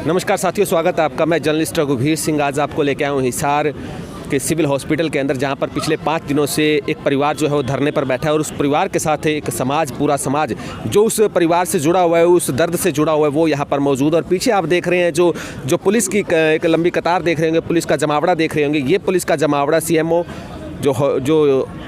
नमस्कार साथियों, स्वागत है आपका। मैं जर्नलिस्ट रघुवीर सिंह आज आपको लेके आया हूँ हिसार के सिविल हॉस्पिटल के अंदर, जहाँ पर पिछले 5 दिनों से एक परिवार जो है वो धरने पर बैठा है और उस परिवार के साथ एक समाज, पूरा समाज जो उस परिवार से जुड़ा हुआ है, उस दर्द से जुड़ा हुआ है, वो यहाँ पर मौजूद है। और पीछे आप देख रहे हैं जो पुलिस की एक लंबी कतार देख रहे होंगे, पुलिस का जमावड़ा देख रहे होंगे। ये पुलिस का जमावड़ा सीएमओ जो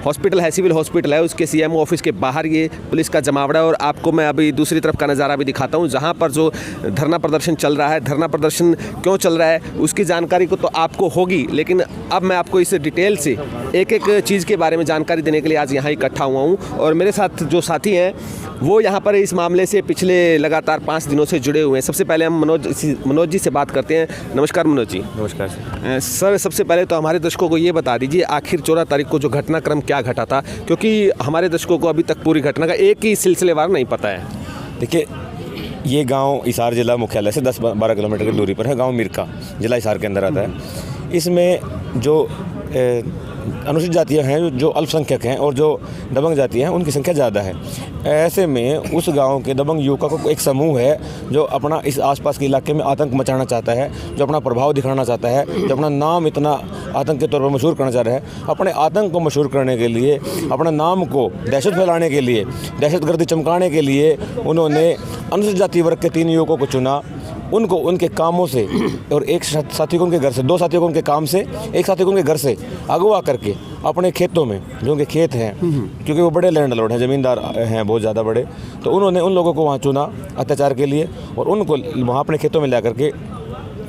हॉस्पिटल है, सिविल हॉस्पिटल है, उसके सीएमओ ऑफिस के बाहर ये पुलिस का जमावड़ा। और आपको मैं अभी दूसरी तरफ का नज़ारा भी दिखाता हूँ, जहाँ पर जो धरना प्रदर्शन चल रहा है। धरना प्रदर्शन क्यों चल रहा है उसकी जानकारी को तो आपको होगी, लेकिन अब मैं आपको इस डिटेल से एक एक चीज़ के बारे में जानकारी देने के लिए आज यहाँ इकट्ठा हुआ हूँ। और मेरे साथ जो साथी हैं वो यहाँ पर इस मामले से पिछले लगातार 5 दिनों से जुड़े हुए हैं। सबसे पहले हम मनोज जी से बात करते हैं। नमस्कार मनोज जी। नमस्कार सर, सबसे पहले तो हमारे दर्शकों को ये बता दीजिए आखिर 14 तारीख को जो घटनाक्रम क्या घटा था, क्योंकि हमारे दर्शकों को अभी तक पूरी घटना का एक ही सिलसिलेवार नहीं पता है। देखिए, ये गांव हिसार जिला मुख्यालय से 10-12 किलोमीटर की दूरी पर है। गांव मिरका जिला हिसार के अंदर आता है। इसमें जो अनुसूचित जातियाँ हैं, जो अल्पसंख्यक हैं और जो दबंग जातियाँ हैं, उनकी संख्या ज़्यादा है। ऐसे में उस गांव के दबंग युवकों को एक समूह है जो अपना इस आसपास के इलाके में आतंक मचाना चाहता है, जो अपना प्रभाव दिखाना चाहता है, जो अपना नाम इतना आतंक के तौर पर मशहूर करना चाह रहा है। अपने आतंक को मशहूर करने के लिए, अपना नाम को दहशत फैलाने के लिए, दहशतगर्दी चमकाने के लिए उन्होंने अनुसूचित जाति वर्ग के 3 युवकों को चुना। उनको उनके कामों से और एक साथी को उनके घर से, 2 साथियों को उनके काम से, एक साथी को उनके घर से अगवा करके अपने खेतों में, जो उनके खेत हैं, क्योंकि वो बड़े लैंडलॉर्ड हैं, ज़मींदार हैं बहुत ज़्यादा बड़े, तो उन्होंने उन लोगों को वहाँ चुना अत्याचार के लिए और उनको वहाँ अपने खेतों में ला करके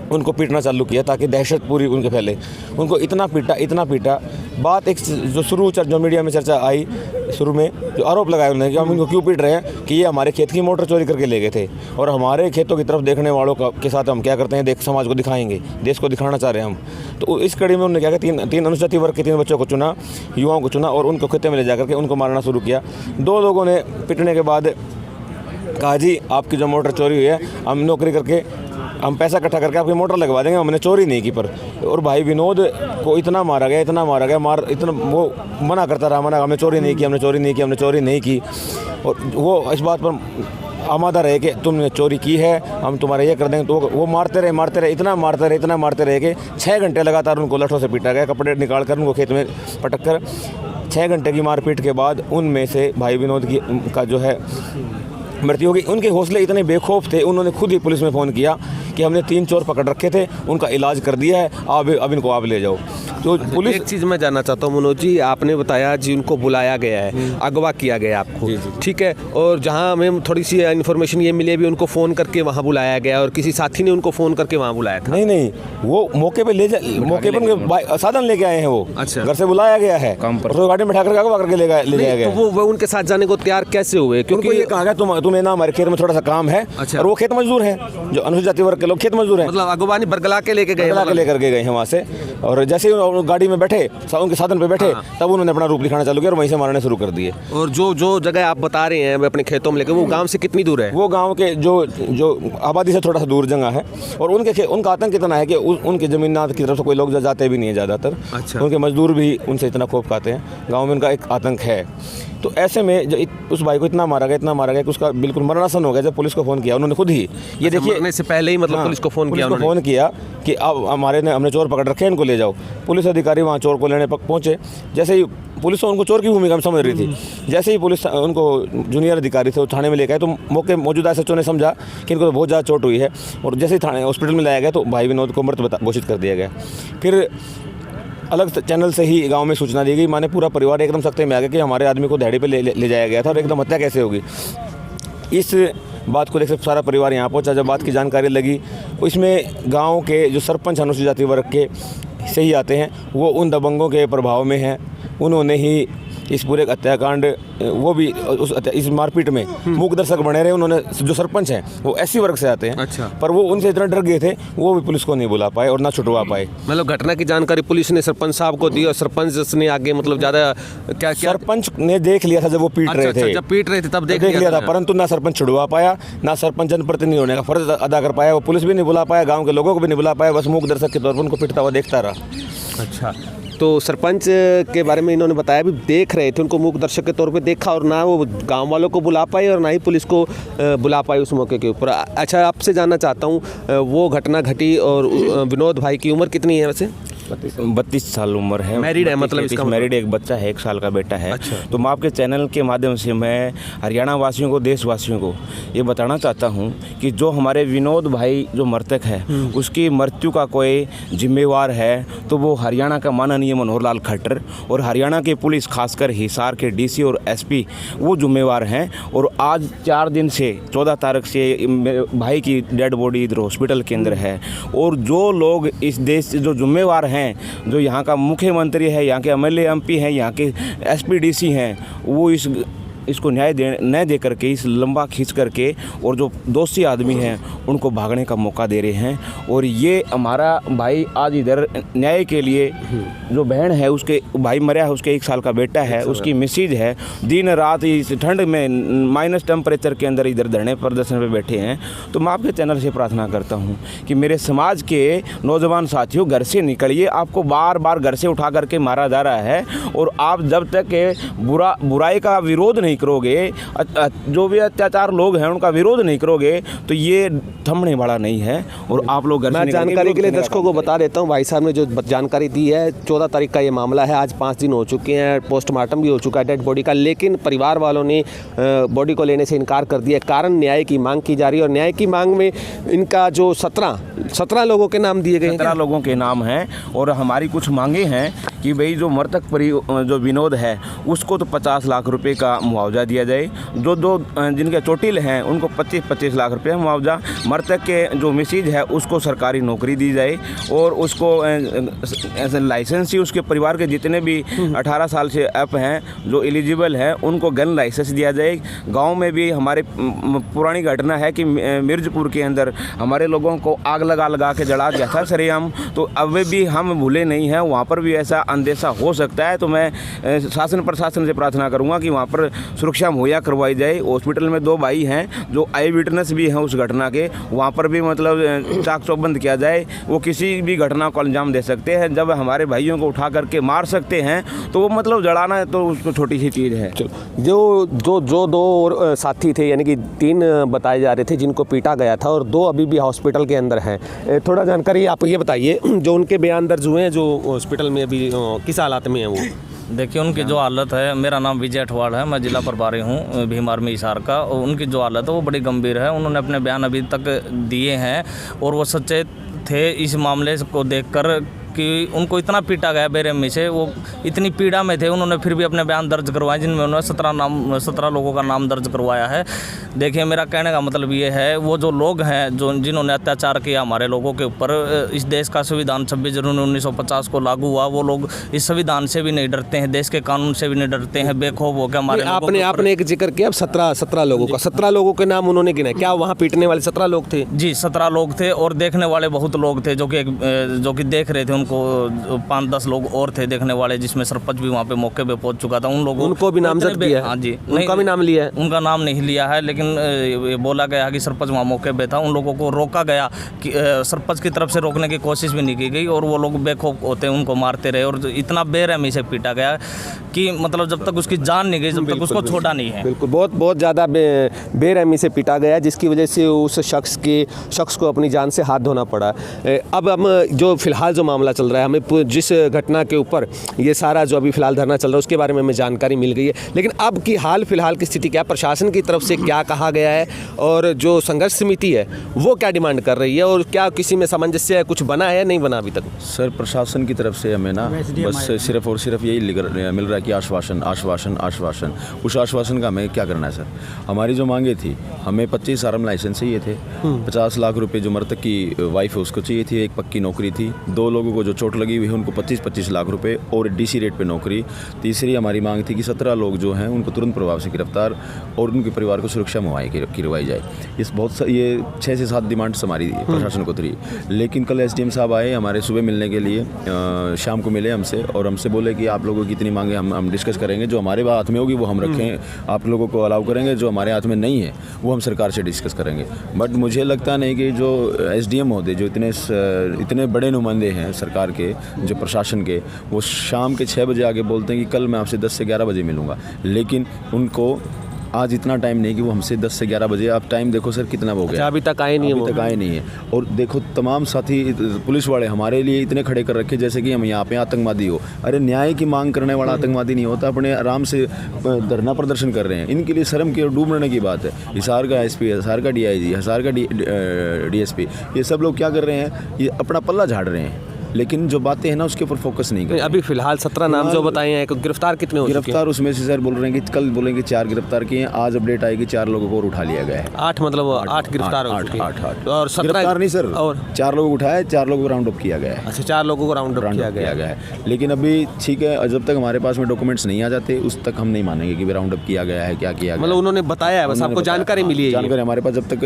उनको पीटना चालू किया ताकि दहशत पूरी उनके फैले। उनको इतना पीटा। बात एक जो मीडिया में चर्चा आई शुरू में, जो आरोप लगाया उन्होंने कि हम इनको क्यों पीट रहे हैं, कि ये हमारे खेत की मोटर चोरी करके ले गए थे और हमारे खेतों की तरफ देखने वालों के साथ हम क्या करते हैं, समाज को दिखाएंगे, देश को दिखाना चाह रहे हैं हम। तो इस कड़ी में उन्होंने क्या किया, 3 अनुसूचित वर्ग के 3 बच्चों को चुना, युवाओं को चुना और उनको खेतों में ले जाकर के उनको मारना शुरू किया। 2 लोगों ने पीटने के बाद कहा, जी आपकी जो मोटर चोरी हुई है, हम नौकरी करके हम पैसा इकट्ठा करके आपकी मोटर लगवा देंगे, हमने चोरी नहीं की। पर और भाई विनोद को इतना मारा गया, इतना वो मना करता रहा, हमने चोरी नहीं की। और वो इस बात पर आमादा रहे कि तुमने चोरी की है, हम तुम्हारे ये कर देंगे। तो वो मारते रहे, इतना मारते रहे कि 6 घंटे लगातार उनको लठों से पीटा गया, कपड़े निकाल कर उनको खेत में पटक कर। 6 घंटे की मारपीट के बाद उनमें से भाई विनोद का जो है मृत्यु हो गई। उनके हौसले इतने बेखौफ थे, उन्होंने खुद ही पुलिस में फ़ोन किया कि हमने 3 चोर पकड़ रखे थे, उनका इलाज कर दिया है, अब इनको आप ले जाओ। तो पुलिस, एक चीज़ मैं जानना चाहता हूँ मनोज जी, आपने बताया जी उनको बुलाया गया है, अगवा किया गया आपको, ठीक है। और जहाँ हमें थोड़ी सी इन्फॉर्मेशन ये मिली, भी उनको फ़ोन करके वहाँ बुलाया गया और किसी साथी ने उनको फ़ोन करके वहाँ बुलाया था। नहीं, वो मौके पर साधन लेके आए हैं। वो अच्छा, घर से बुलाया गया है, गाड़ी में बैठा कर अगवा करके ले जाया गया। तो वो उनके साथ जाने को तैयार कैसे हुए? क्योंकि ये कहा गया तुम्हें ना हमारे खेत में थोड़ा सा काम है। अच्छा। और वो खेत मजदूर है, जो अनुसूचित जाति वर्ग के लोग खेत मजदूर हैं, मतलब अगवा नहीं, बरगला के लेकर गए हैं वहाँ से। और जैसे ही गाड़ी में बैठे, उनके साधन पे बैठे, तब उन्होंने अपना रूप दिखाना चालू किया और वहीं से मारने शुरू कर दिए। और जो जगह आप बता रहे हैं अपने खेतों में लेकर, वो गांव से कितनी दूर है? वो गांव के जो आबादी से थोड़ा सा दूर जगह है। और उनका आतंक इतना है कि उनके जमींदार की तरफ से कोई लोग जाते भी नहीं है ज़्यादातर। अच्छा। उनके मजदूर भी उनसे इतना खौफ खाते हैं, गाँव में उनका एक आतंक है। तो ऐसे में उस भाई को इतना मारा गया कि उसका बिल्कुल मरणासन हो गया। जब पुलिस को फ़ोन किया उन्होंने खुद ही, ये देखिए, मरने से पहले ही मतलब पुलिस को फ़ोन किया कि अब हमने चोर पकड़ रखे हैं, इनको ले जाओ। पुलिस अधिकारी वहाँ चोर को लेने पहुँचे। जैसे ही पुलिस उनको चोर की भूमिका में समझ रही थी, जैसे ही पुलिस उनको जूनियर अधिकारी थे वो थाने में लेकर आए, तो मौजूदा SHO ने समझा कि इनको तो बहुत ज़्यादा चोट हुई है और जैसे ही थाने हॉस्पिटल में लाया गया तो भाई विनोद को मृत घोषित कर दिया गया। फिर अलग चैनल से ही गांव में सूचना दी गई। माने पूरा परिवार एकदम सख्ते में आ गया कि हमारे आदमी को दिहाड़ी पे ले जाया गया था और एकदम हत्या कैसे होगी। इस बात को देख सारा परिवार यहाँ पहुँचा। जब बात की जानकारी लगी, इसमें गांव के जो सरपंच अनुसूचित जाति वर्ग के से ही आते हैं, वो उन दबंगों के प्रभाव में हैं। उन्होंने ही इस पूरे हत्याकांड, वो भी इस मारपीट में मूक दर्शक बने रहे। उन्होंने, जो सरपंच हैं वो SC वर्ग से आते हैं। अच्छा। पर वो उनसे इतना डर गए थे, वो भी पुलिस को नहीं बुला पाए और ना छुटवा पाए। मतलब घटना की जानकारी पुलिस ने सरपंच साहब को दी और सरपंच ने आगे मतलब ज़्यादा क्या सरपंच ने देख लिया था जब वो पीट रहे थे। जब पीट रहे थे तब देख लिया था, परंतु ना सरपंच छुड़वा पाया, ना सरपंच जनप्रतिनिधि होने का फर्ज अदा कर पाया। वो पुलिस भी नहीं बुला पाया, गाँव के लोगों को भी नहीं बुला पाया, बस मूक दर्शक के तौर पर उनको पीटता हुआ देखता रहा। अच्छा, तो सरपंच के बारे में इन्होंने बताया भी देख रहे थे, उनको मूक दर्शक के तौर पे देखा और ना वो गांव वालों को बुला पाए और ना ही पुलिस को बुला पाए उस मौके के ऊपर। अच्छा, आपसे जानना चाहता हूँ वो घटना घटी और विनोद भाई की उम्र कितनी है वैसे? 32 साल उम्र है। मैरिड है, मतलब इसका मैरिड, एक बच्चा है, 1 साल का बेटा है। अच्छा। तो मैं आपके चैनल के माध्यम से मैं हरियाणा वासियों को, देशवासियों को ये बताना चाहता हूँ कि जो हमारे विनोद भाई जो मृतक है उसकी मृत्यु का कोई जिम्मेवार है तो वो हरियाणा का माननीय मनोहर लाल खट्टर और हरियाणा की पुलिस, खासकर हिसार के डीसी और एसपी वो जिम्मेवार हैं। और आज 4 दिन से 14 तारीख से मेरे भाई की डेड बॉडी इधर हॉस्पिटल के अंदर है। और जो लोग इस देश से जो जिम्मेवार हैं, जो यहाँ का मुख्यमंत्री है, यहाँ के एमएलए एमपी हैं, यहाँ के एसपी डीसी हैं, वो इसको न्याय न दे करके, इस लंबा खींच करके और जो दोषी आदमी हैं उनको भागने का मौका दे रहे हैं। और ये हमारा भाई आज इधर न्याय के लिए, जो बहन है उसके भाई मरा है, उसके 1 साल का बेटा है, उसकी मिसेज है, दिन रात इस ठंड में माइनस टेम्परेचर के अंदर इधर धरने प्रदर्शन पे बैठे हैं। तो मैं आपके चैनल से प्रार्थना करता हूँ कि मेरे समाज के नौजवान साथियों, घर से निकलिए, आपको बार बार घर से उठा करके मारा जा रहा है। और आप जब तक बुराई का विरोध नहीं करोगे, जो भी अत्याचार लोग हैं उनका विरोध नहीं करोगे, तो ये थमने वाला नहीं है। और आप लोग घर से मैं जानकारी के लिए दर्शकों को बता देता हूँ, भाई साहब ने जो जानकारी दी है, 14 तारीख का ये मामला है। आज 5 दिन हो चुके हैं, पोस्टमार्टम भी हो चुका है डेड बॉडी का, लेकिन परिवार वालों ने बॉडी को लेने से इनकार कर दिया। कारण न्याय की मांग की जा रही है और न्याय की मांग में इनका जो 17 लोगों के नाम दिए गए हैं। 17 लोगों के नाम हैं। और हमारी कुछ मांगे हैं कि भाई जो मृतक जो विनोद है उसको तो 50 लाख रुपए का मुआवजा दिया जाए। जो जिनके चोटिल हैं उनको 25-25 लाख रुपए मुआवजा। मृतक के जो मिसेज है उसको सरकारी नौकरी दी जाए और उसको ऐसे लाइसेंस ही, उसके परिवार के जितने भी 18 साल से अप हैं जो एलिजिबल हैं उनको गन लाइसेंस दिया जाए। गांव में भी हमारे पुरानी घटना है कि मिर्जपुर के अंदर हमारे लोगों को आग लगा के जला दिया था सरेआम। तो अब भी हम भूले नहीं हैं, वहाँ पर भी ऐसा अंदेशा हो सकता है। तो मैं शासन प्रशासन से प्रार्थना करूँगा कि वहाँ पर सुरक्षा मुहैया करवाई जाए। हॉस्पिटल में 2 भाई हैं जो आई विटनेस भी हैं उस घटना के, वहाँ पर भी मतलब चाक चौबंद किया जाए। वो किसी भी घटना को अंजाम दे सकते हैं। जब हमारे भाइयों को उठा करके मार सकते हैं तो वो मतलब जलाना तो उसको छोटी सी चीज़ है। जो 2 और साथी थे, यानी कि 3 बताए जा रहे थे जिनको पीटा गया था और 2 अभी भी हॉस्पिटल के अंदर हैं। थोड़ा जानकारी आप ये बताइए, जो उनके बयान दर्ज हुए हैं, जो हॉस्पिटल में अभी किस हालात में है वो? देखिए, उनकी जो हालत है, मेरा नाम विजय अठवाड़ है, मैं जिला प्रभारी हूँ भीम आर्मी हिसार का। और उनकी जो हालत है वो बड़ी गंभीर है। उन्होंने अपने बयान अभी तक दिए हैं और वो सच्चे थे इस मामले को देखकर कि उनको इतना पीटा गया बेरहमी से, वो इतनी पीड़ा में थे। उन्होंने फिर भी अपने बयान दर्ज करवाए जिनमें उन्होंने 17 लोगों का नाम दर्ज करवाया है। देखिए, मेरा कहने का मतलब ये है, वो जो लोग हैं जिन्होंने अत्याचार किया हमारे लोगों के ऊपर, इस देश का संविधान 26 जनवरी 1950 को लागू हुआ, वो लोग इस संविधान से भी नहीं डरते हैं, देश के कानून से भी नहीं डरते हैं, बेखौफ हो गया हमारे। आपने एक जिक्र किया 17 लोगों का, 17 लोगों के नाम उन्होंने गिनाए। क्या वहाँ पीटने वाले 17 लोग थे? जी, 17 लोग थे और देखने वाले बहुत लोग थे जो कि देख रहे थे उनको। 5-10 लोग और थे देखने वाले, जिसमें सरपंच भी वहाँ पे मौके पे पहुँच चुका था। उनको भी नामजद किया है? हाँ जी, उनका भी नाम लिया है? उनका नाम नहीं लिया है, लेकिन ये बोला गया कि सरपंच वहाँ मौके पे था। उन लोगों को रोका गया कि सरपंच की तरफ से रोकने की कोशिश भी नहीं की गई और वो लोग बेखौफ होते उनको मारते रहे। और इतना बेरहमी से पीटा गया कि मतलब जब तक उसकी जान नहीं गई, जब तक उसको छोड़ा नहीं है। बिल्कुल, बहुत ज़्यादा बेरहमी से पीटा गया, जिसकी वजह से उस शख्स को अपनी जान से हाथ धोना पड़ा। अब हम जो फिलहाल जो मामला चल रहा है, हमें जिस घटना के ऊपर ये सारा जो अभी फिलहाल धरना चल रहा है उसके बारे में हमें जानकारी मिल गई है, लेकिन अब की हाल फिलहाल की स्थिति क्या, प्रशासन की तरफ से क्या कहा गया है और जो संघर्ष समिति है वो क्या डिमांड कर रही है और क्या किसी में सामंजस्य कुछ बना है, नहीं बना अभी तक? सर, प्रशासन की तरफ से हमें ना बस सिर्फ और सिर्फ यही मिल रहा है कि आश्वासन आश्वासन आश्वासन। उस आश्वासन का हमें क्या करना है सर? हमारी जो मांगे थी, हमें 25 आर्म लाइसेंस चाहिए थे, 50 लाख रुपए जो मृतक की वाइफ है उसको चाहिए थी, एक पक्की नौकरी थी, 2 लोगों को जो चोट लगी हुई है उनको 25-25 लाख रुपए और डीसी रेट पे नौकरी। तीसरी हमारी मांग थी कि 17 लोग जो हैं उनको तुरंत प्रभाव से गिरफ्तार और उनके परिवार को सुरक्षा मुहैया करवाई जाए। ये 6 से 7 डिमांड्स हमारी प्रशासन को थी। लेकिन कल एसडीएम साहब आए हमारे सुबह मिलने के लिए, शाम को मिले हमसे और हमसे बोले कि आप लोगों की इतनी मांगे हम डिस्कस करेंगे, जो हमारे हाथ में होगी वो हम रखें, आप लोगों को अलाउ करेंगे, जो हमारे हाथ में नहीं है वो हम सरकार से डिस्कस करेंगे। बट मुझे लगता नहीं कि जो एसडीएम होते, जो इतने बड़े नुमाइंदे हैं सरकार के, जो प्रशासन के, वो शाम के 6 बजे आके बोलते हैं कि कल मैं आपसे 10 से 11 बजे मिलूँगा, लेकिन उनको आज इतना टाइम नहीं कि वो हमसे 10 से 11 बजे, आप टाइम देखो सर कितना हो गया, अभी तक आए नहीं है, अभी तक आए नहीं है। और देखो तमाम साथी पुलिस वाले हमारे लिए इतने खड़े कर रखे जैसे कि हम यहाँ पे आतंकवादी हो। अरे न्याय की मांग करने वाला आतंकवादी नहीं होता, अपने आराम से धरना प्रदर्शन कर रहे हैं। इनके लिए शर्म की और डूब मरने की बात है। हिसार का एसपी, हिसार का डीआईजी, हिसार का डीएसपी, ये सब लोग क्या कर रहे हैं, ये अपना पल्ला झाड़ रहे हैं, लेकिन जो बातें हैं ना उसके ऊपर फोकस नहीं कर रहे। अभी फिलहाल 17 नाम जो बताए हैं, गिरफ्तार कितने हो चुके हैं? गिरफ्तार उसमें से सर बोल रहे हैं कि कल बोलेंगे 4 गिरफ्तार किए हैं, आज अपडेट आएगी 4 लोगों को और उठा लिया गया है। 8 मतलब 8 गिरफ्तार हो चुके हैं। 8 और 17 गिरफ्तार नहीं सर, और 4 लोगों को उठाया, 4 लोगों को राउंड अप किया गया है। अच्छा, 4 लोगों को राउंड अप किया गया है। लेकिन अभी ठीक है, जब तक हमारे पास में डॉक्यूमेंट्स नहीं आ जाते उस तक हम नहीं मानेंगे कि राउंड अप किया गया है, क्या किया गया। मतलब उन्होंने बताया है, बस आपको जानकारी मिली है? जानकारी हमारे पास जब तक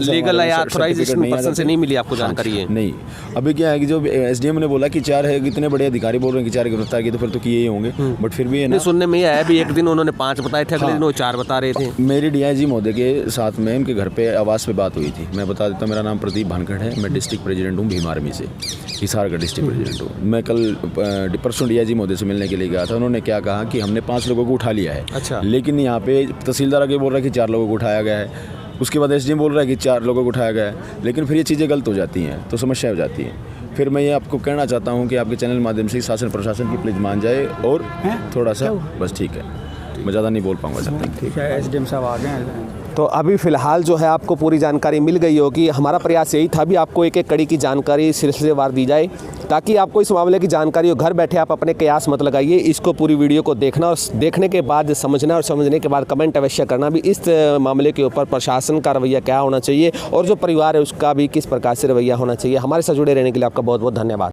लीगल या ऑथराइजेशन पर्सन से नहीं मिली आपको जानकारी है? नहीं। अभी क्या है कि जो एसडीएम ने बोला कि 4 है, इतने बड़े अधिकारी बोल रहे हैं कि 4 गिरफ्तार किए, तो फिर तो किए ही होंगे, बट फिर भी है ना, सुनने में ये आया भी एक दिन उन्होंने 5 बताए थे, अगले दिन वो 4 बता रहे थे। मेरी डीआईजी महोदय के साथ में उनके घर पे आवास पे बात हुई थी। मैं बता देता हूँ, मेरा नाम प्रदीप भानखड़ है, मैं डिस्ट्रिक्ट प्रेसिडेंट हूँ भीम आर्मी से, हिसार का डिस्ट्रिक्ट प्रेसिडेंट हूँ। मैं कल परसों डीआईजी महोदय से मिलने के लिए गया था। उन्होंने क्या कहा कि हमने 5 लोगों को उठा लिया है। अच्छा। लेकिन यहाँ पे तहसीलदार आगे बोल रहा है कि 4 लोगों को उठाया गया है, उसके बाद एसडीएम बोल रहा है कि 4 लोगों को उठाया गया है, लेकिन फिर ये चीज़ें गलत हो जाती हैं तो समस्या हो जाती है। फिर मैं ये आपको कहना चाहता हूँ कि आपके चैनल माध्यम से शासन प्रशासन की प्लीज मान जाए और थोड़ा सा बस, ठीक है, मैं ज़्यादा नहीं बोल पाऊँगा जब तक। ठीक है, एसडीएम साहब आ गए हैं। तो अभी फ़िलहाल जो है आपको पूरी जानकारी मिल गई होगी। हमारा प्रयास यही था भी आपको एक एक कड़ी की जानकारी सिलसिलेवार दी जाए, ताकि आपको इस मामले की जानकारी हो, घर बैठे आप अपने कयास मत लगाइए। इसको पूरी वीडियो को देखना और देखने के बाद समझना, और समझने के बाद कमेंट अवश्य करना भी इस मामले के ऊपर प्रशासन का रवैया क्या होना चाहिए और जो परिवार है उसका भी किस प्रकार से रवैया होना चाहिए। हमारे साथ जुड़े रहने के लिए आपका बहुत बहुत धन्यवाद।